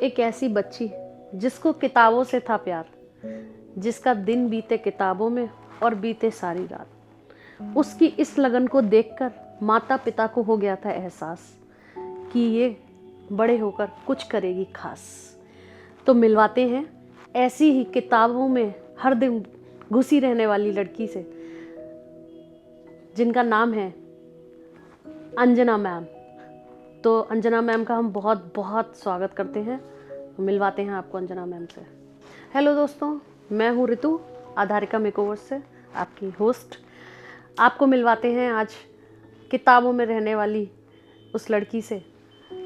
एक ऐसी बच्ची जिसको किताबों से था प्यार, जिसका दिन बीते किताबों में और बीते सारी रात। उसकी इस लगन को देखकर माता पिता को हो गया था एहसास कि ये बड़े होकर कुछ करेगी खास। तो मिलवाते हैं ऐसी ही किताबों में हर दिन घुसी रहने वाली लड़की से, जिनका नाम है अंजना मैम। तो अंजना मैम का हम बहुत बहुत स्वागत करते हैं, मिलवाते हैं आपको अंजना मैम से। हेलो दोस्तों, मैं हूँ ऋतु, आधारिका मेकओवर से आपकी होस्ट। आपको मिलवाते हैं आज किताबों में रहने वाली उस लड़की से,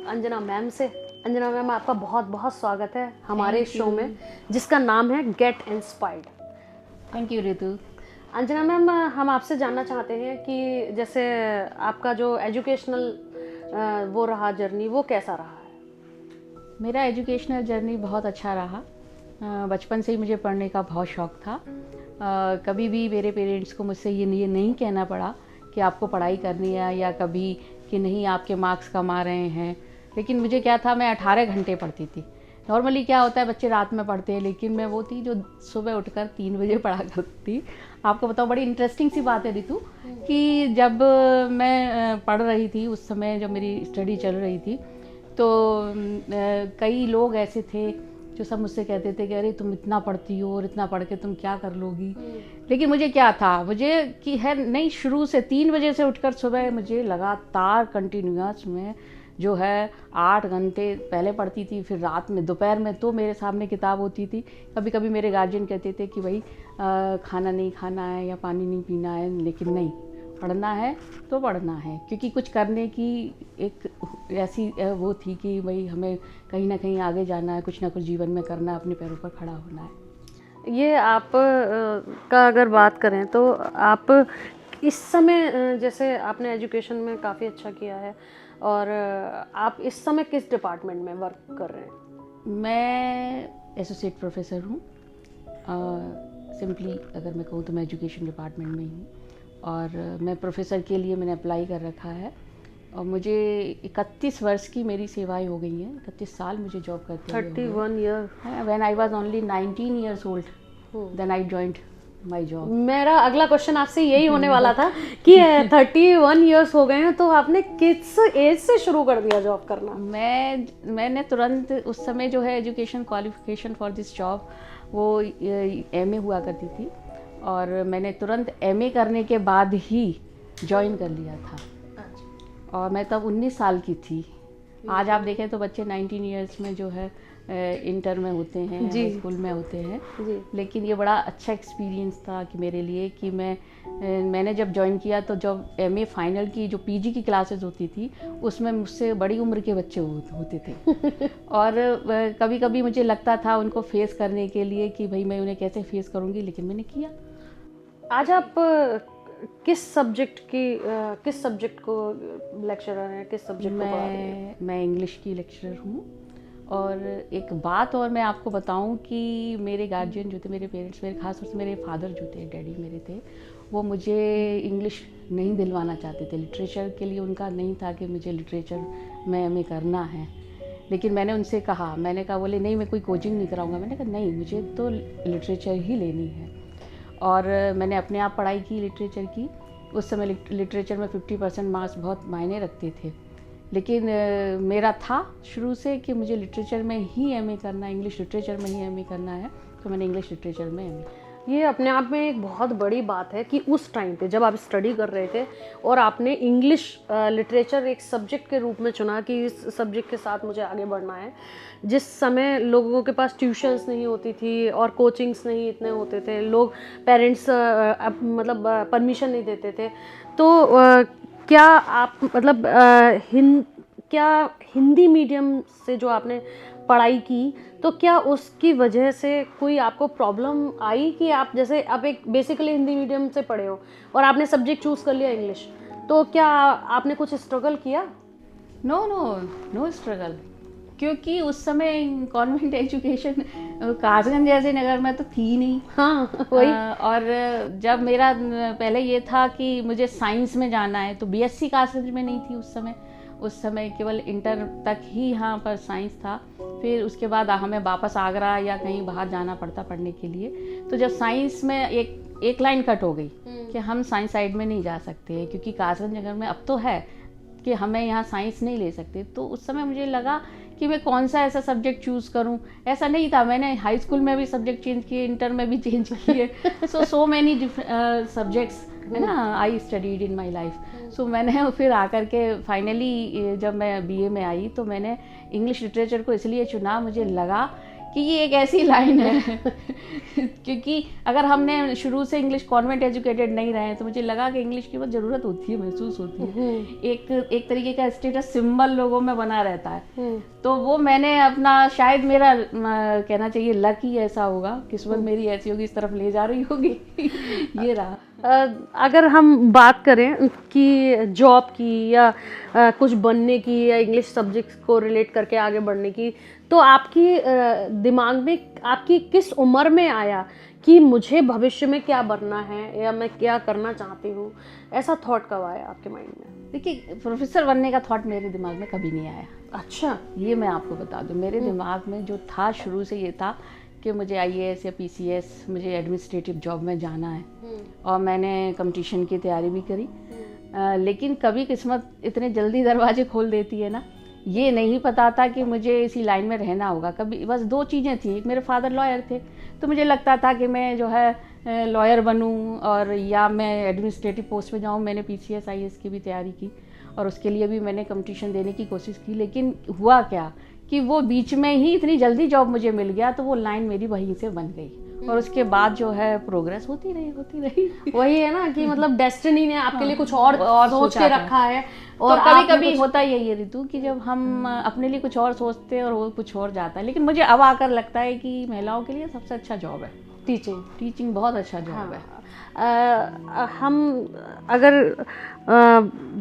अंजना मैम से। अंजना मैम, आपका बहुत बहुत स्वागत है हमारे शो में, जिसका नाम है get inspired. Thank you Ritu. Anjana ma'am, हम आपसे जानना चाहते हैं कि जैसे आपका जो एजुकेशनल वो रहा जर्नी, वो कैसा रहा है? मेरा एजुकेशनल जर्नी बहुत अच्छा रहा। बचपन से ही मुझे पढ़ने का बहुत शौक़ था। कभी भी मेरे पेरेंट्स को मुझसे ये नहीं कहना पड़ा कि आपको पढ़ाई करनी है, या कभी कि नहीं आपके मार्क्स कम आ रहे हैं। लेकिन मुझे क्या था, मैं 18 घंटे पढ़ती थी। नॉर्मली क्या होता है, बच्चे रात में पढ़ते हैं, लेकिन मैं वो थी जो सुबह उठकर 3 बजे पढ़ा करती थी। आपको बताओ, बड़ी इंटरेस्टिंग सी बात है ऋतु कि जब मैं पढ़ रही थी, उस समय जब मेरी स्टडी चल रही थी, तो कई लोग ऐसे थे जो सब मुझसे कहते थे कि अरे तुम इतना पढ़ती हो और इतना पढ़ के तुम क्या कर लोगी। लेकिन मुझे क्या था, मुझे कि है नहीं, शुरू से 3 बजे से उठकर सुबह मुझे लगातार कंटिन्यूअस में जो है 8 घंटे पहले पढ़ती थी। फिर रात में, दोपहर में तो मेरे सामने किताब होती थी। कभी कभी मेरे गार्जियन कहते थे कि भाई खाना नहीं खाना है या पानी नहीं पीना है, लेकिन नहीं, पढ़ना है तो पढ़ना है, क्योंकि कुछ करने की एक ऐसी वो थी कि भाई हमें कहीं ना कहीं आगे जाना है, कुछ ना कुछ जीवन में करना है, अपने पैरों पर खड़ा होना है। ये आप का अगर बात करें तो आप इस समय, जैसे आपने एजुकेशन में काफ़ी अच्छा किया है, और आप इस समय किस डिपार्टमेंट में वर्क कर रहे हैं? मैं एसोसिएट प्रोफेसर हूँ। सिंपली अगर मैं कहूँ तो मैं एजुकेशन डिपार्टमेंट में ही हूँ, और मैं प्रोफेसर के लिए मैंने अप्लाई कर रखा है। और मुझे 31 वर्ष की मेरी सेवाएं हो गई हैं। 31 साल मुझे जॉब करते हुए 31 year. When I was only 19 years old, then I joined my job. मेरा अगला क्वेश्चन आपसे यही होने वाला था कि 31 ईयर्स हो गए हैं, तो आपने किस एज से शुरू कर दिया जॉब करना? मैंने तुरंत उस समय जो है education qualification for this job वो एमए हुआ करती थी, और मैंने तुरंत एमए करने के बाद ही ज्वाइन कर लिया था। और मैं तब 19 साल की थी। आज आप देखें तो बच्चे 19 इयर्स में जो है इंटर में होते हैं, हाई स्कूल में होते हैं जी। लेकिन ये बड़ा अच्छा एक्सपीरियंस था कि मेरे लिए कि मैंने जब ज्वाइन किया, तो जब एमए फाइनल की जो पीजी की क्लासेस होती थी, उसमें मुझसे बड़ी उम्र के बच्चे होते थे। और कभी कभी मुझे लगता था उनको फेस करने के लिए कि भाई मैं उन्हें कैसे फेस करूँगी, लेकिन मैंने किया। आज आप किस सब्जेक्ट को लेक्चरर हैं, किस सब्जेक्ट को पढ़ा रहे हैं? मैं इंग्लिश की लेक्चरर हूँ। और एक बात और मैं आपको बताऊं कि मेरे गार्जियन जो थे, मेरे पेरेंट्स, मेरे खास तौर से मेरे फादर जो थे, डैडी मेरे थे, वो मुझे इंग्लिश नहीं दिलवाना चाहते थे। लिटरेचर के लिए उनका नहीं था कि मुझे लिटरेचर में करना है। लेकिन मैंने उनसे कहा, बोले नहीं मैं कोई कोचिंग नहीं कराऊंगा। मैंने कहा नहीं, मुझे तो लिटरेचर ही लेनी है। और मैंने अपने आप पढ़ाई की लिटरेचर की। उस समय लिटरेचर में 50% मार्क्स बहुत मायने रखते थे। लेकिन मेरा था शुरू से कि मुझे लिटरेचर में ही एमए करना है, इंग्लिश लिटरेचर में ही एमए करना है, तो मैंने इंग्लिश लिटरेचर में एमए। ये अपने आप में एक बहुत बड़ी बात है कि उस टाइम पे जब आप स्टडी कर रहे थे और आपने इंग्लिश लिटरेचर एक सब्जेक्ट के रूप में चुना कि इस सब्जेक्ट के साथ मुझे आगे बढ़ना है, जिस समय लोगों के पास ट्यूशन्स नहीं होती थी और कोचिंग्स नहीं इतने होते थे, लोग पेरेंट्स मतलब परमिशन नहीं देते थे, तो क्या आप मतलब क्या हिंदी मीडियम से जो आपने पढ़ाई की, तो क्या उसकी वजह से कोई आपको प्रॉब्लम आई कि आप जैसे आप एक बेसिकली हिंदी मीडियम से पढ़े हो और आपने सब्जेक्ट चूज़ कर लिया इंग्लिश, तो क्या आपने कुछ स्ट्रगल किया? नो स्ट्रगल, क्योंकि उस समय कॉन्वेंट एजुकेशन कासगंज जैसे नगर में तो थी नहीं। हाँ वही। और जब मेरा पहले ये था कि मुझे साइंस में जाना है, तो बीएससी कासगंज में नहीं थी उस समय केवल इंटर तक ही यहाँ पर साइंस था। फिर उसके बाद हमें वापस आगरा या कहीं बाहर जाना पड़ता पढ़ने के लिए। तो जब साइंस में एक लाइन कट हो गई कि हम साइंस साइड में नहीं जा सकते, क्योंकि कासगंज नगर में अब तो है कि हमें यहाँ साइंस नहीं ले सकते। तो उस समय मुझे लगा कि मैं कौन सा ऐसा सब्जेक्ट चूज़ करूँ। ऐसा नहीं था, मैंने हाई स्कूल में भी सब्जेक्ट चेंज किए, इंटर में भी चेंज किए। सो मैनी सब्जेक्ट्स है ना I studied in my life. सो मैंने फिर आकर के फाइनली जब मैं बीए में आई तो मैंने इंग्लिश लिटरेचर को इसलिए चुना, मुझे लगा कि ये एक ऐसी लाइन है क्योंकि अगर हमने शुरू से इंग्लिश कॉन्वेंट एजुकेटेड नहीं रहे तो मुझे लगा कि इंग्लिश की बहुत ज़रूरत होती है, महसूस होती है, एक तरीके का स्टेटस सिंबल लोगों में बना रहता है। तो वो मैंने अपना, शायद मेरा कहना चाहिए लक ही ऐसा होगा, किस्मत मेरी ऐसी होगी, इस तरफ ले जा रही होगी ये रहा। अगर हम बात करें कि जॉब की या कुछ बनने की या इंग्लिश सब्जेक्ट को रिलेट करके आगे बढ़ने की, तो आपकी दिमाग में आपकी किस उम्र में आया कि मुझे भविष्य में क्या बनना है या मैं क्या करना चाहती हूँ, ऐसा थॉट कब आया आपके माइंड में? देखिए, प्रोफेसर बनने का थॉट मेरे दिमाग में कभी नहीं आया। अच्छा, ये मैं आपको बता दूं, मेरे दिमाग में जो था शुरू से ये था कि मुझे आईएएस या पीसीएस, मुझे एडमिनिस्ट्रेटिव जॉब में जाना है। और मैंने कंपटीशन की तैयारी भी करी, लेकिन कभी किस्मत इतने जल्दी दरवाजे खोल देती है ना, ये नहीं पता था कि मुझे इसी लाइन में रहना होगा। कभी बस दो चीज़ें थी, एक मेरे फादर लॉयर थे तो मुझे लगता था कि मैं जो है लॉयर बनूं और या मैं एडमिनिस्ट्रेटिव पोस्ट पे जाऊं। मैंने पीसीएस आईएएस की भी तैयारी की और उसके लिए भी मैंने कंपटीशन देने की कोशिश की, लेकिन हुआ क्या कि वो बीच में ही इतनी जल्दी जॉब मुझे मिल गया, तो वो लाइन मेरी वहीं से बन गई और उसके बाद जो है प्रोग्रेस होती रही। वही है ना कि मतलब डेस्टिनी ने आपके लिए कुछ और सोच के रखा है। और तो कभी कभी होता ही है ये ऋतु कि जब हम अपने लिए कुछ और सोचते हैं और वो कुछ और जाता है। लेकिन मुझे अब आकर लगता है कि महिलाओं के लिए सबसे अच्छा जॉब है टीचिंग बहुत अच्छा जॉब है। हम अगर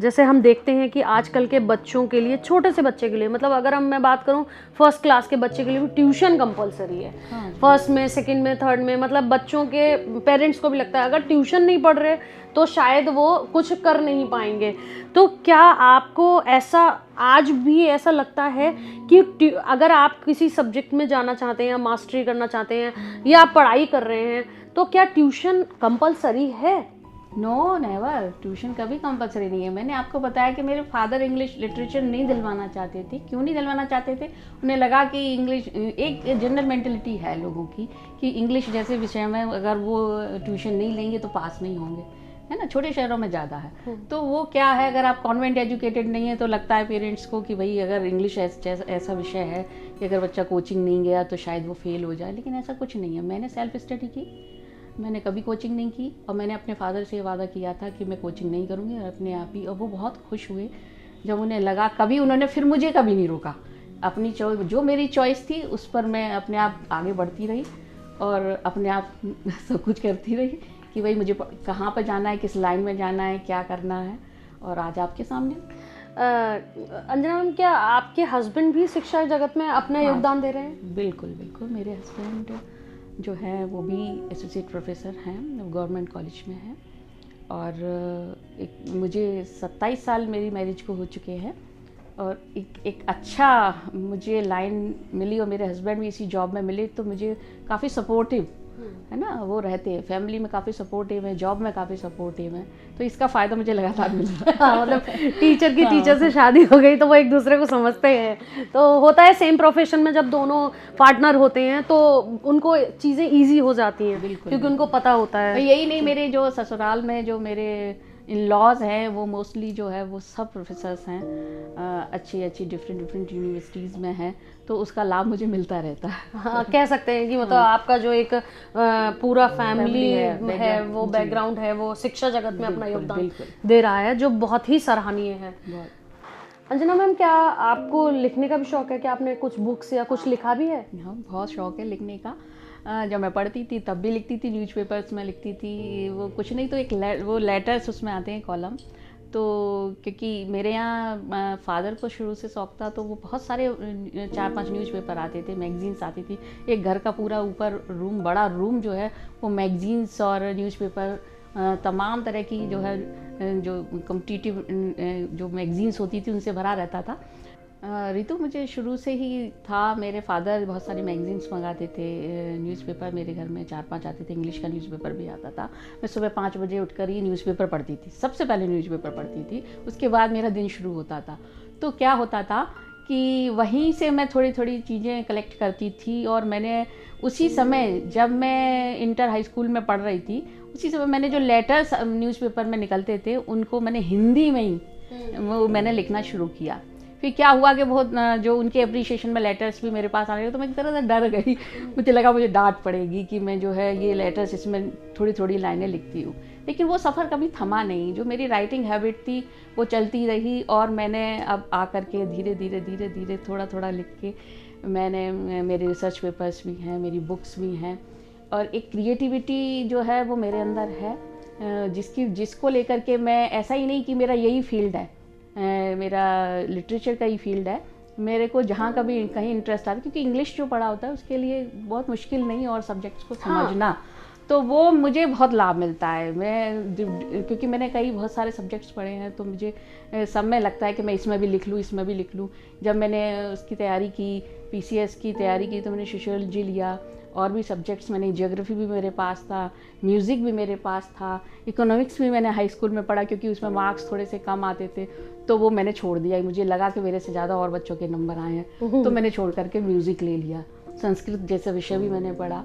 जैसे हम देखते हैं कि आजकल के बच्चों के लिए, छोटे से बच्चे के लिए, मतलब अगर मैं बात करूं फर्स्ट क्लास के बच्चे के लिए भी ट्यूशन कंपलसरी है। फर्स्ट में, सेकंड में, थर्ड में, मतलब बच्चों के पेरेंट्स को भी लगता है अगर ट्यूशन नहीं पढ़ रहे तो शायद वो कुछ कर नहीं पाएंगे। तो क्या आपको ऐसा आज भी ऐसा लगता है कि अगर आप किसी सब्जेक्ट में जाना चाहते हैं या मास्टरी करना चाहते हैं या आप पढ़ाई कर रहे हैं तो क्या ट्यूशन कंपलसरी है? नो नेवर, ट्यूशन कभी कंपलसरी नहीं है। मैंने आपको बताया कि मेरे फादर इंग्लिश लिटरेचर नहीं दिलवाना चाहते थे। क्यों नहीं दिलवाना चाहते थे? उन्हें लगा कि इंग्लिश, एक जनरल मेंटेलिटी है लोगों की कि इंग्लिश जैसे विषय में अगर वो ट्यूशन नहीं लेंगे तो पास नहीं होंगे, है ना। छोटे शहरों में ज़्यादा है। तो वो क्या है, अगर आप कॉन्वेंट एजुकेटेड नहीं है तो लगता है पेरेंट्स को कि भाई अगर इंग्लिश ऐसा विषय है कि अगर बच्चा कोचिंग नहीं गया तो शायद वो फेल हो जाए। लेकिन ऐसा कुछ नहीं है। मैंने सेल्फ स्टडी की, मैंने कभी कोचिंग नहीं की और मैंने अपने फादर से वादा किया था कि मैं कोचिंग नहीं करूँगी और अपने आप ही। और वो बहुत खुश हुए जब उन्हें लगा, कभी उन्होंने फिर मुझे कभी नहीं रोका। अपनी जो मेरी चॉइस थी उस पर मैं अपने आप आगे बढ़ती रही और अपने आप सब कुछ करती रही कि भाई मुझे कहाँ पर जाना है, किस लाइन में जाना है, क्या करना है। और आज आपके सामने अंजना मैम, क्या आपके हस्बैंड भी शिक्षा जगत में अपना योगदान दे रहे हैं? बिल्कुल बिल्कुल, मेरे हस्बैंड जो है वो भी एसोसिएट प्रोफेसर हैं, गवर्नमेंट कॉलेज में हैं। और मुझे 27 साल मेरी मैरिज को हो चुके हैं और एक अच्छा मुझे लाइन मिली और मेरे हस्बैंड भी इसी जॉब में मिले तो मुझे काफ़ी सपोर्टिव है ना, वो रहते हैं फैमिली में, काफ़ी सपोर्टिव है, जॉब में काफ़ी सपोर्टिव है। तो इसका फ़ायदा मुझे लगातार मिल रहा है। मतलब टीचर की टीचर से शादी हो गई तो वो एक दूसरे को समझते हैं। तो होता है सेम प्रोफेशन में जब दोनों पार्टनर होते हैं तो उनको चीज़ें ईजी हो जाती हैं क्योंकि उनको पता होता है। यही नहीं, मेरे जो ससुराल में जो मेरे इन लॉज हैं वो मोस्टली जो है वो सब प्रोफेसर्स हैं, अच्छी डिफरेंट यूनिवर्सिटीज़ में हैं, तो उसका लाभ मुझे मिलता रहता है। हाँ, कह सकते हैं कि मतलब आपका जो एक पूरा फैमिली है वो बैकग्राउंड है वो शिक्षा जगत में अपना योगदान दे रहा है, जो बहुत ही सराहनीय है। अंजना मैम, क्या आपको लिखने का भी शौक है? क्या आपने कुछ बुक्स या कुछ लिखा भी है? हाँ, बहुत शौक है लिखने का। जब मैं पढ़ती थी तब भी लिखती थी, न्यूज़पेपर्स में लिखती थी। वो कुछ नहीं तो वो लेटर्स उसमें आते हैं, कॉलम। तो क्योंकि मेरे यहाँ फादर को शुरू से शौक था तो वो बहुत सारे 4-5 न्यूज़पेपर आते थे, मैगजीन्स आती थी। एक घर का पूरा ऊपर रूम, बड़ा रूम जो है वो मैगजीन्स और न्यूज़पेपर, तमाम तरह की जो है जो कॉम्पिटिटिव जो मैगजीन्स होती थी उनसे भरा रहता था। रितु, मुझे शुरू से ही था, मेरे फादर बहुत सारी मैगजीन्स मंगाते थे, न्यूज़पेपर मेरे घर में 4-5 आते थे, इंग्लिश का न्यूज़पेपर भी आता था। मैं सुबह 5 बजे उठकर ही न्यूज़पेपर पढ़ती थी, सबसे पहले न्यूज़पेपर पढ़ती थी, उसके बाद मेरा दिन शुरू होता था। तो क्या होता था कि वहीं से मैं थोड़ी थोड़ी चीज़ें कलेक्ट करती थी, और मैंने उसी समय, जब मैं इंटर हाई स्कूल में पढ़ रही थी, उसी समय मैंने जो लेटर्स न्यूज़पेपर में निकलते थे उनको मैंने हिंदी में ही वो मैंने लिखना शुरू किया। फिर क्या हुआ कि बहुत जो उनके अप्रिशिएशन में लेटर्स भी मेरे पास आने लगे, तो मैं एक तरह से डर गई। मुझे लगा मुझे डांट पड़ेगी कि मैं जो है ये लेटर्स इसमें थोड़ी थोड़ी लाइनें लिखती हूँ, लेकिन वो सफ़र कभी थमा नहीं। जो मेरी राइटिंग हैबिट थी वो चलती रही, और मैंने अब आकर के धीरे धीरे धीरे धीरे थोड़ा थोड़ा लिख के मैंने, मेरे रिसर्च पेपर्स भी हैं, मेरी बुक्स भी हैं, और एक क्रिएटिविटी जो है वो मेरे अंदर है, जिसको लेकर के मैं, ऐसा ही नहीं कि मेरा यही फील्ड है, मेरा लिटरेचर का ही फील्ड है, मेरे को जहाँ कभी कहीं इंटरेस्ट आता है, क्योंकि इंग्लिश जो पढ़ा होता है उसके लिए बहुत मुश्किल नहीं, और सब्जेक्ट्स को समझना, तो वो मुझे बहुत लाभ मिलता है। मैं क्योंकि मैंने बहुत सारे सब्जेक्ट्स पढ़े हैं, तो मुझे सब में लगता है कि मैं इसमें भी लिख लूँ, इसमें भी लिख लूँ। जब मैंने उसकी तैयारी की, पीसीएस की तैयारी की, तो मैंने सोशियोलॉजी लिया, और भी सब्जेक्ट्स मैंने, ज्योग्राफी भी मेरे पास था, म्यूज़िक भी मेरे पास था, इकोनॉमिक्स भी मैंने हाई स्कूल में पढ़ा, क्योंकि उसमें मार्क्स थोड़े से कम आते थे, तो वो मैंने छोड़ दिया। मुझे लगा कि मेरे से ज़्यादा और बच्चों के नंबर आए हैं, तो मैंने छोड़ करके म्यूज़िक ले लिया। संस्कृत जैसा विषय भी मैंने पढ़ा।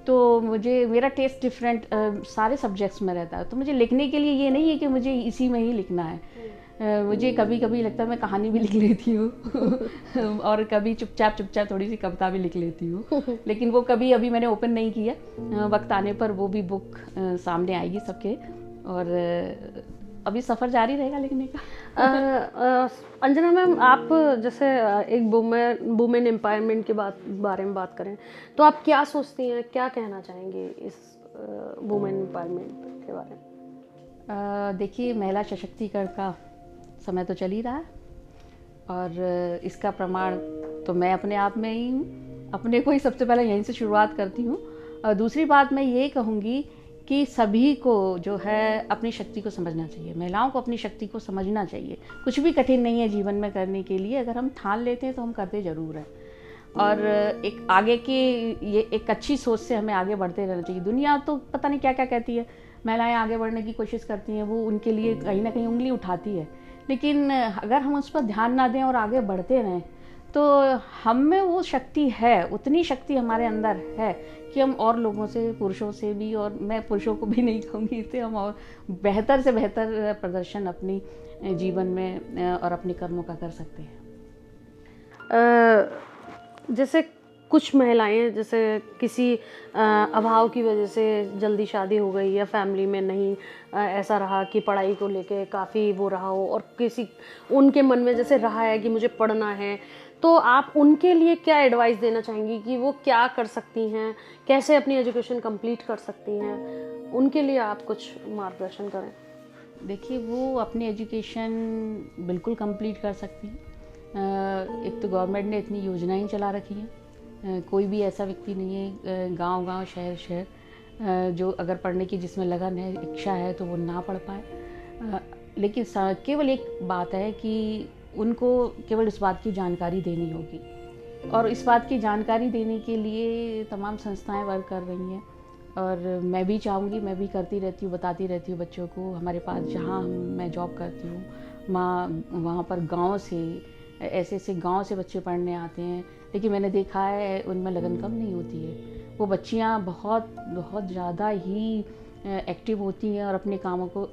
तो मुझे, मेरा टेस्ट डिफरेंट सारे सब्जेक्ट्स में रहता है, तो मुझे लिखने के लिए ये नहीं है कि मुझे इसी में ही लिखना है। मुझे कभी कभी लगता है मैं कहानी भी लिख लेती हूँ और कभी चुपचाप चुपचाप थोड़ी सी कविता भी लिख लेती हूँ, लेकिन वो कभी अभी मैंने ओपन नहीं किया। वक्त आने पर वो भी बुक सामने आएगी सबके, और अभी सफ़र जारी रहेगा लिखने का। अंजना मैम, आप जैसे एक वुमेन एम्पावरमेंट के बारे में बात करें, तो आप क्या सोचती हैं, क्या कहना चाहेंगे इस वुमेन एम्पावरमेंट के बारे में? देखिए, महिला सशक्तिकरण का समय तो चल ही रहा है, और इसका प्रमाण तो मैं अपने आप में ही हूँ। अपने को ही सबसे पहले यहीं से शुरुआत करती हूँ। और दूसरी बात मैं ये कहूँगी कि सभी को जो है अपनी शक्ति को समझना चाहिए, महिलाओं को अपनी शक्ति को समझना चाहिए। कुछ भी कठिन नहीं है जीवन में करने के लिए, अगर हम ठान लेते हैं तो हम करते ज़रूर हैं। और एक आगे की, ये एक अच्छी सोच से हमें आगे बढ़ते रहना चाहिए। दुनिया तो पता नहीं क्या क्या कहती है, महिलाएं आगे बढ़ने की कोशिश करती हैं, वो उनके लिए कहीं ना कहीं उंगली उठाती है, लेकिन अगर हम उस पर ध्यान ना दें और आगे बढ़ते रहें, तो हम में वो शक्ति है, उतनी शक्ति हमारे अंदर है कि हम और लोगों से, पुरुषों से भी, और मैं पुरुषों को भी नहीं कहूँगी इससे, हम और बेहतर से बेहतर प्रदर्शन अपनी जीवन में और अपने कर्मों का कर सकते हैं। जैसे कुछ महिलाएं, जैसे किसी अभाव की वजह से जल्दी शादी हो गई, या फैमिली में नहीं ऐसा रहा कि पढ़ाई को लेके काफ़ी वो रहा हो, और किसी उनके मन में जैसे रहा है कि मुझे पढ़ना है, तो आप उनके लिए क्या एडवाइस देना चाहेंगी कि वो क्या कर सकती हैं, कैसे अपनी एजुकेशन कंप्लीट कर सकती हैं? उनके लिए आप कुछ मार्गदर्शन करें। देखिए, वो अपनी एजुकेशन बिल्कुल कंप्लीट कर सकती हैं। एक तो गवर्नमेंट ने इतनी योजनाएं चला रखी हैं, कोई भी ऐसा व्यक्ति नहीं है, गांव-गांव, शहर-शहर, जो अगर पढ़ने की जिसमें लगन है, इच्छा है, तो वो ना पढ़ पाए। लेकिन केवल एक बात है कि उनको केवल इस बात की जानकारी देनी होगी, और इस बात की जानकारी देने के लिए तमाम संस्थाएं वर्क कर रही हैं, और मैं भी चाहूँगी, मैं भी करती रहती हूँ, बताती रहती हूँ बच्चों को। हमारे पास जहाँ मैं जॉब करती हूँ, वहाँ पर गाँव से, ऐसे ऐसे गांव से बच्चे पढ़ने आते हैं, लेकिन मैंने देखा है उनमें लगन कम नहीं होती है। वो बच्चियां बहुत बहुत ज़्यादा ही एक्टिव होती हैं, और अपने कामों को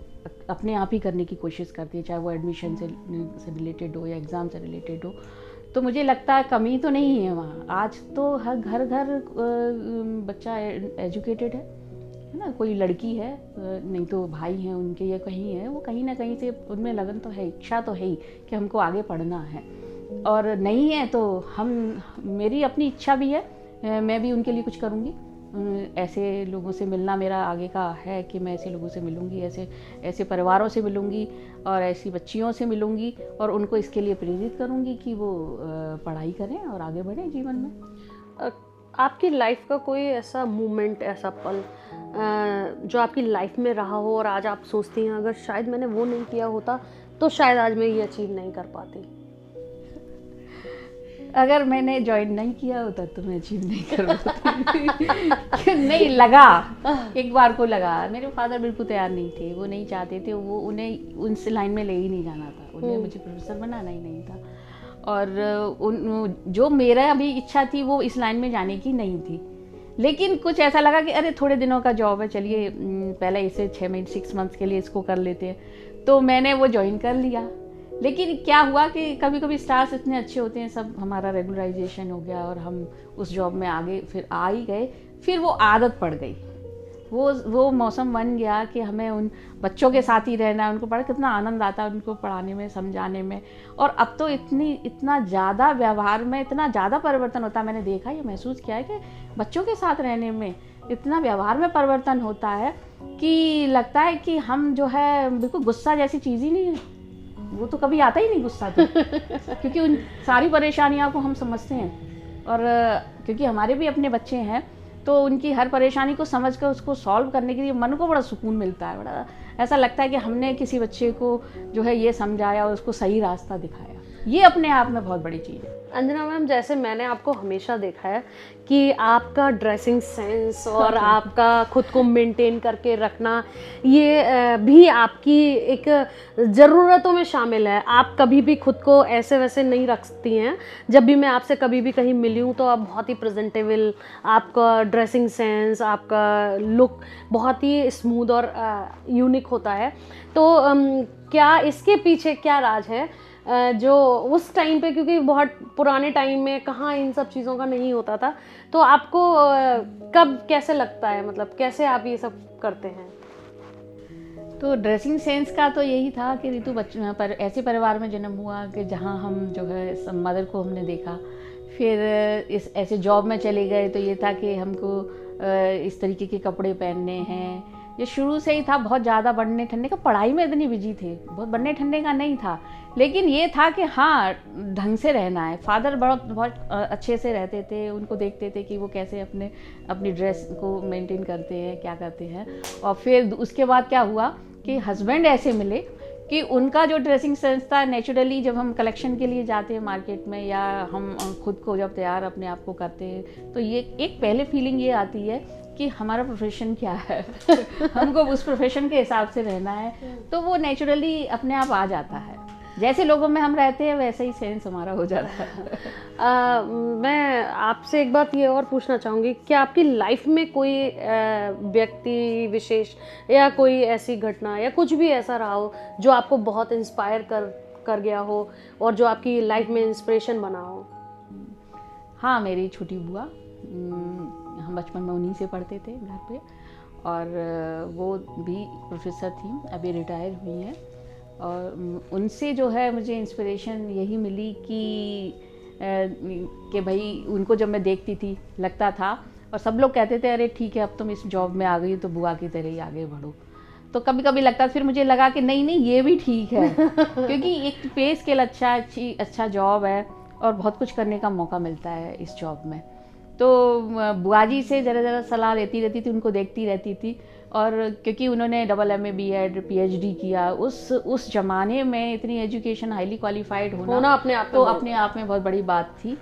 अपने आप ही करने की कोशिश करती है, चाहे वो एडमिशन से रिलेटेड हो या एग्ज़ाम से रिलेटेड हो। तो मुझे लगता है कमी तो नहीं है वहाँ। आज तो हर घर बच्चा एजुकेटेड है ना। कोई लड़की है, नहीं तो भाई हैं उनके, या कहीं है, वो कहीं ना कहीं से उनमें लगन तो है, इच्छा तो है ही कि हमको आगे पढ़ना है। और नहीं है तो मेरी अपनी इच्छा भी है, मैं भी उनके लिए कुछ करूँगी। ऐसे लोगों से मिलना मेरा आगे का है कि मैं ऐसे लोगों से मिलूँगी, ऐसे परिवारों से मिलूँगी, और ऐसी बच्चियों से मिलूँगी, और उनको इसके लिए प्रेरित करूँगी कि वो पढ़ाई करें और आगे बढ़ें जीवन में। आपकी लाइफ का कोई ऐसा मोमेंट, ऐसा पल जो आपकी लाइफ में रहा हो, और आज आप सोचती हैं अगर शायद मैंने वो नहीं किया होता तो शायद आज मैं ये अचीव नहीं कर पाती? अगर मैंने ज्वाइन नहीं किया होता तो मैं अचीव नहीं कर पाती। नहीं लगा, एक बार को लगा। मेरे फादर बिल्कुल तैयार नहीं थे, वो नहीं चाहते थे, वो उन्हें उस लाइन में ले ही नहीं जाना था, उन्हें मुझे प्रोफेसर बनाना ही नहीं था। और जो मेरा अभी इच्छा थी वो इस लाइन में जाने की नहीं थी। लेकिन कुछ ऐसा लगा कि अरे थोड़े दिनों का जॉब है, चलिए पहले इसे 6 मंथ्स के लिए इसको कर लेते हैं। तो मैंने वो ज्वाइन कर लिया। लेकिन क्या हुआ कि कभी कभी स्टार्स इतने अच्छे होते हैं, सब हमारा रेगुलराइजेशन हो गया और हम उस जॉब में आगे फिर आ ही गए। फिर वो आदत पड़ गई, वो मौसम बन गया कि हमें उन बच्चों के साथ ही रहना है, उनको पढ़ कितना आनंद आता है उनको पढ़ाने में, समझाने में। और अब तो इतना ज़्यादा व्यवहार में इतना ज़्यादा परिवर्तन होता है। मैंने देखा, ये महसूस किया है कि बच्चों के साथ रहने में इतना व्यवहार में परिवर्तन होता है कि लगता है कि हम जो है बिल्कुल गुस्सा जैसी चीज़ ही नहीं है, वो तो कभी आता ही नहीं गुस्सा तो। क्योंकि उन सारी परेशानियों को हम समझते हैं, और क्योंकि हमारे भी अपने बच्चे हैं तो उनकी हर परेशानी को समझ कर उसको सॉल्व करने के लिए मन को बड़ा सुकून मिलता है। बड़ा ऐसा लगता है कि हमने किसी बच्चे को जो है ये समझाया और उसको सही रास्ता दिखाया। ये अपने आप में बहुत बड़ी चीज़ है। अंजना मैम, जैसे मैंने आपको हमेशा देखा है कि आपका ड्रेसिंग सेंस और आपका खुद को मेंटेन करके रखना, ये भी आपकी एक ज़रूरतों में शामिल है। आप कभी भी खुद को ऐसे वैसे नहीं रख सकती हैं। जब भी मैं आपसे कभी भी कहीं मिली हूँ तो आप बहुत ही प्रेजेंटेबल, आपका ड्रेसिंग सेंस, आपका लुक बहुत ही स्मूथ और यूनिक होता है। तो क्या इसके पीछे क्या राज है जो उस टाइम पे, क्योंकि बहुत पुराने टाइम में कहाँ इन सब चीज़ों का नहीं होता था, तो आपको कब कैसे लगता है, मतलब कैसे आप ये सब करते हैं? तो ड्रेसिंग सेंस का तो यही था कि ऋतु पर ऐसे परिवार में जन्म हुआ कि जहाँ हम जो है मदर को हमने देखा, फिर इस ऐसे जॉब में चले गए तो ये था कि हमको इस तरीके के कपड़े पहनने हैं। ये शुरू से ही था, बहुत ज़्यादा बढ़ने ठंडे का, पढ़ाई में इतनी बिजी थे, बहुत बढ़ने ठंडे का नहीं था। लेकिन ये था कि हाँ ढंग से रहना है। फादर बहुत अच्छे से रहते थे, उनको देखते थे कि वो कैसे अपनी ड्रेस को मेंटेन करते हैं, क्या करते हैं। और फिर उसके बाद क्या हुआ कि हस्बैंड ऐसे मिले कि उनका जो ड्रेसिंग सेंस था, नेचुरली जब हम कलेक्शन के लिए जाते हैं मार्केट में या हम खुद को जब तैयार अपने आप को करते हैं तो ये एक पहले फीलिंग ये आती है कि हमारा प्रोफेशन क्या है। हमको उस प्रोफेशन के हिसाब से रहना है, तो वो नेचुरली अपने आप आ जाता है। जैसे लोगों में हम रहते हैं वैसे ही सेंस हमारा हो जाता है। मैं आपसे एक बात ये और पूछना चाहूँगी कि आपकी लाइफ में कोई व्यक्ति विशेष या कोई ऐसी घटना या कुछ भी ऐसा रहा हो जो आपको बहुत इंस्पायर कर गया हो और जो आपकी लाइफ में इंस्पिरेशन बना हो? हाँ, मेरी छोटी बुआ, हम बचपन में उन्हीं से पढ़ते थे घर पे, और वो भी प्रोफेसर थी, अभी रिटायर हुई हैं। और उनसे जो है मुझे इंस्पिरेशन यही मिली कि भाई उनको जब मैं देखती थी लगता था, और सब लोग कहते थे अरे ठीक है अब तुम इस जॉब में आ गई तो बुआ की तरह ही आगे बढ़ो। तो कभी कभी लगता था, फिर मुझे लगा कि नहीं ये भी ठीक है क्योंकि एक पे स्केल अच्छा जॉब है और बहुत कुछ करने का मौका मिलता है इस जॉब में। तो बुआ जी से ज़रा सलाह लेती रहती थी, उनको देखती रहती थी। और क्योंकि उन्होंने MA B.Ed PhD किया, उस ज़माने में इतनी एजुकेशन, हाईली क्वालिफाइड होना अपने आप में बहुत बड़ी बात थी।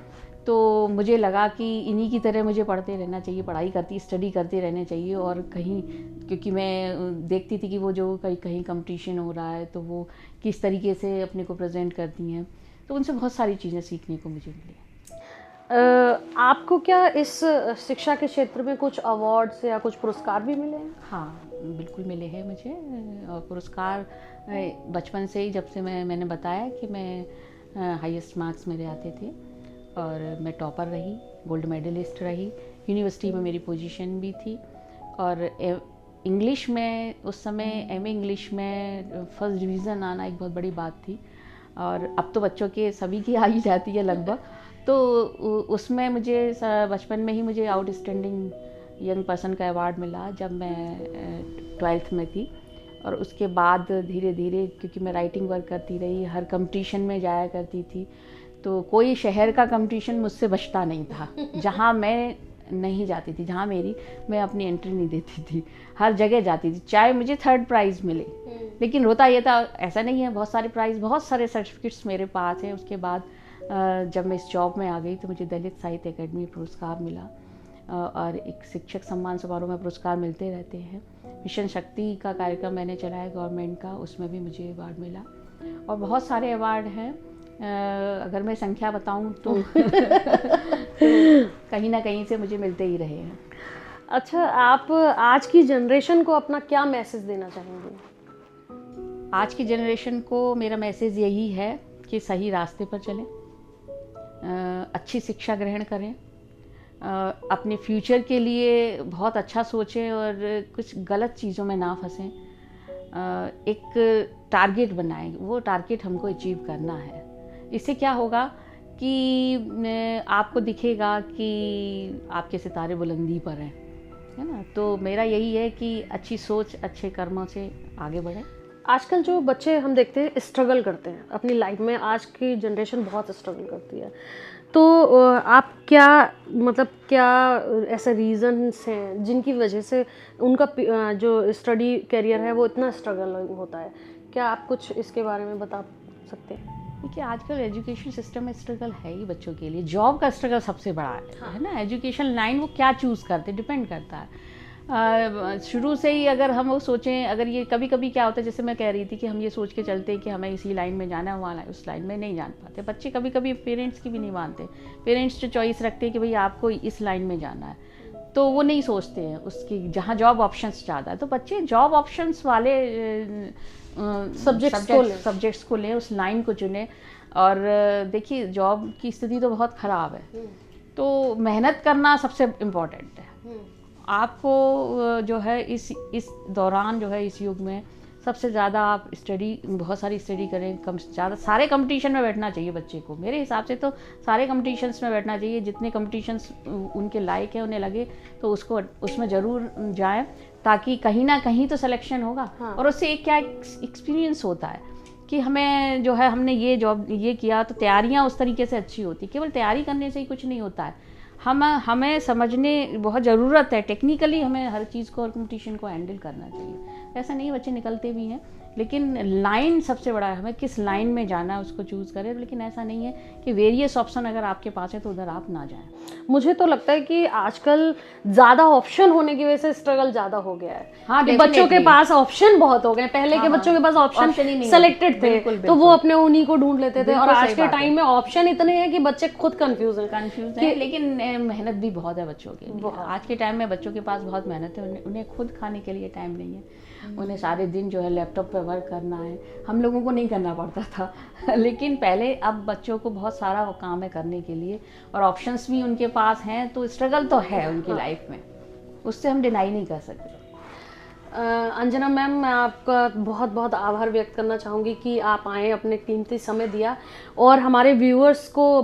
तो मुझे लगा कि इन्हीं की तरह मुझे पढ़ते रहना चाहिए, स्टडी करते रहना चाहिए। और कहीं, क्योंकि मैं देखती थी कि वो जो कहीं कंपटीशन हो रहा है तो वो किस तरीके से अपने को प्रेजेंट करती हैं, तो उनसे बहुत सारी चीज़ें सीखने को मुझे मिली। आपको क्या इस शिक्षा के क्षेत्र में कुछ अवार्ड्स या कुछ पुरस्कार भी मिले हैं? हाँ, बिल्कुल मिले हैं मुझे। और पुरस्कार बचपन से ही, जब से मैंने बताया कि मैं हाईएस्ट मार्क्स मेरे आते थे और मैं टॉपर रही, गोल्ड मेडलिस्ट रही, यूनिवर्सिटी में मेरी पोजीशन भी थी। और इंग्लिश में उस समय MA इंग्लिश में फर्स्ट डिवीज़न आना एक बहुत बड़ी बात थी, और अब तो बच्चों के सभी की आ ही जाती है लगभग। तो उसमें मुझे बचपन में ही मुझे आउटस्टैंडिंग यंग पर्सन का अवार्ड मिला जब मैं 12th में थी। और उसके बाद धीरे धीरे, क्योंकि मैं राइटिंग वर्क करती रही, हर कंपटीशन में जाया करती थी, तो कोई शहर का कंपटीशन मुझसे बचता नहीं था जहाँ मैं नहीं जाती थी, जहाँ मैं अपनी एंट्री नहीं देती थी। हर जगह जाती थी, चाहे मुझे 3rd प्राइज़ मिले। लेकिन होता ये था, ऐसा नहीं है, बहुत सारे प्राइज़, बहुत सारे सर्टिफिकेट्स मेरे पास हैं। उसके बाद जब मैं इस जॉब में आ गई तो मुझे दलित साहित्य अकेडमी पुरस्कार मिला, और एक शिक्षक सम्मान समारोह में पुरस्कार मिलते रहते हैं। मिशन शक्ति का कार्यक्रम मैंने चलाया गवर्नमेंट का, उसमें भी मुझे अवार्ड मिला, और बहुत सारे अवार्ड हैं। अगर मैं संख्या बताऊं तो, कहीं ना कहीं से मुझे मिलते ही रहे हैं। अच्छा, आप आज की जनरेशन को अपना क्या मैसेज देना चाहेंगे? आज की जनरेशन को मेरा मैसेज यही है कि सही रास्ते पर चलें, अच्छी शिक्षा ग्रहण करें, अपने फ्यूचर के लिए बहुत अच्छा सोचें और कुछ गलत चीज़ों में ना फंसें। एक टारगेट बनाएं, वो टारगेट हमको अचीव करना है। इससे क्या होगा कि आपको दिखेगा कि आपके सितारे बुलंदी पर हैं, है ना। तो मेरा यही है कि अच्छी सोच, अच्छे कर्मों से आगे बढ़ें। आजकल जो बच्चे हम देखते हैं स्ट्रगल करते हैं अपनी लाइफ में, आज की जनरेशन बहुत स्ट्रगल करती है, तो आप क्या क्या ऐसे रीजंस हैं जिनकी वजह से उनका जो स्टडी करियर है वो इतना स्ट्रगल होता है? क्या आप कुछ इसके बारे में बता सकते हैं? देखिए, आजकल एजुकेशन सिस्टम में स्ट्रगल है ही बच्चों के लिए। जॉब का स्ट्रगल सबसे बड़ा है ना। एजुकेशन लाइन वो क्या चूज़ करते डिपेंड करता है। शुरू से ही अगर हम वो सोचें, अगर ये कभी कभी क्या होता है, जैसे मैं कह रही थी कि हम ये सोच के चलते हैं कि हमें इसी लाइन में जाना है, वहाँ उस लाइन में नहीं जान पाते बच्चे। कभी कभी पेरेंट्स की भी नहीं मानते। पेरेंट्स जो चॉइस रखते हैं कि भाई आपको इस लाइन में जाना है, तो वो नहीं सोचते हैं उसकी जहाँ जॉब ऑप्शंस ज़्यादा है। तो बच्चे जॉब ऑप्शंस वाले सब्जेक्ट्स को लें, उस लाइन को चुनें। और देखिए, जॉब की स्थिति तो बहुत ख़राब है, तो मेहनत करना सबसे इम्पोर्टेंट है। आपको जो है इस दौरान जो है, इस युग में सबसे ज़्यादा आप बहुत सारी स्टडी करें। ज़्यादा सारे कंपटीशन में बैठना चाहिए बच्चे को। मेरे हिसाब से तो सारे कंपटीशन्स में बैठना चाहिए। जितने कंपटीशन्स उनके लायक है, उन्हें लगे तो उसमें ज़रूर जाएं, ताकि कहीं ना कहीं तो सिलेक्शन होगा। हाँ। और उससे एक क्या एक्सपीरियंस होता है कि हमें जो है, हमने ये किया, तो तैयारियाँ उस तरीके से अच्छी होती। केवल तैयारी करने से ही कुछ नहीं होता है। हमें समझने बहुत ज़रूरत है। टेक्निकली हमें हर चीज़ को और कंपटीशन को हैंडल करना चाहिए। ऐसा नहीं, बच्चे निकलते भी हैं, लेकिन लाइन सबसे बड़ा है। हमें किस लाइन में जाना है उसको चूज़ करें। लेकिन ऐसा नहीं है कि वेरियस ऑप्शन अगर आपके पास है तो उधर आप ना जाएं। मुझे तो लगता है कि आजकल ज़्यादा ऑप्शन होने की वजह से स्ट्रगल ज़्यादा हो गया है। हाँ, कि बच्चों के पास ऑप्शन बहुत हो गए। पहले के बच्चों के पास ऑप्शन सेलेक्टेड थे, तो वो अपने उन्हीं को ढूंढ लेते थे। और आज के टाइम में ऑप्शन इतने हैं कि बच्चे खुद कंफ्यूज हैं। लेकिन मेहनत भी बहुत है बच्चों के। आज के टाइम में बच्चों के पास बहुत मेहनत है। उन्हें खुद खाने के लिए टाइम नहीं है। उन्हें सारे दिन जो है लैपटॉप पर वर्क करना है। हम लोगों को नहीं करना पड़ता था लेकिन पहले, अब बच्चों को बहुत सारा काम है करने के लिए, और ऑप्शंस भी उनके पास हैं। तो स्ट्रगल तो है उनकी लाइफ में, उससे हम डिनाई नहीं कर सकते। अंजना मैम, मैं आपका बहुत बहुत आभार व्यक्त करना चाहूँगी कि आप आए, अपने कीमती समय दिया और हमारे व्यूअर्स को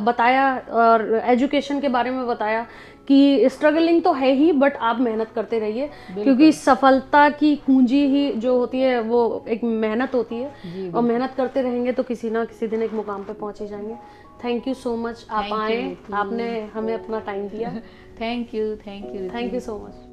बताया और एजुकेशन के बारे में बताया कि स्ट्रगलिंग तो है ही, बट आप मेहनत करते रहिए, क्योंकि सफलता की कुंजी ही जो होती है वो एक मेहनत होती है। और मेहनत करते रहेंगे तो किसी ना किसी दिन एक मुकाम पे पहुँच ही जाएंगे। थैंक यू सो मच, आप आए, आपने हमें अपना टाइम दिया। Thank you so much.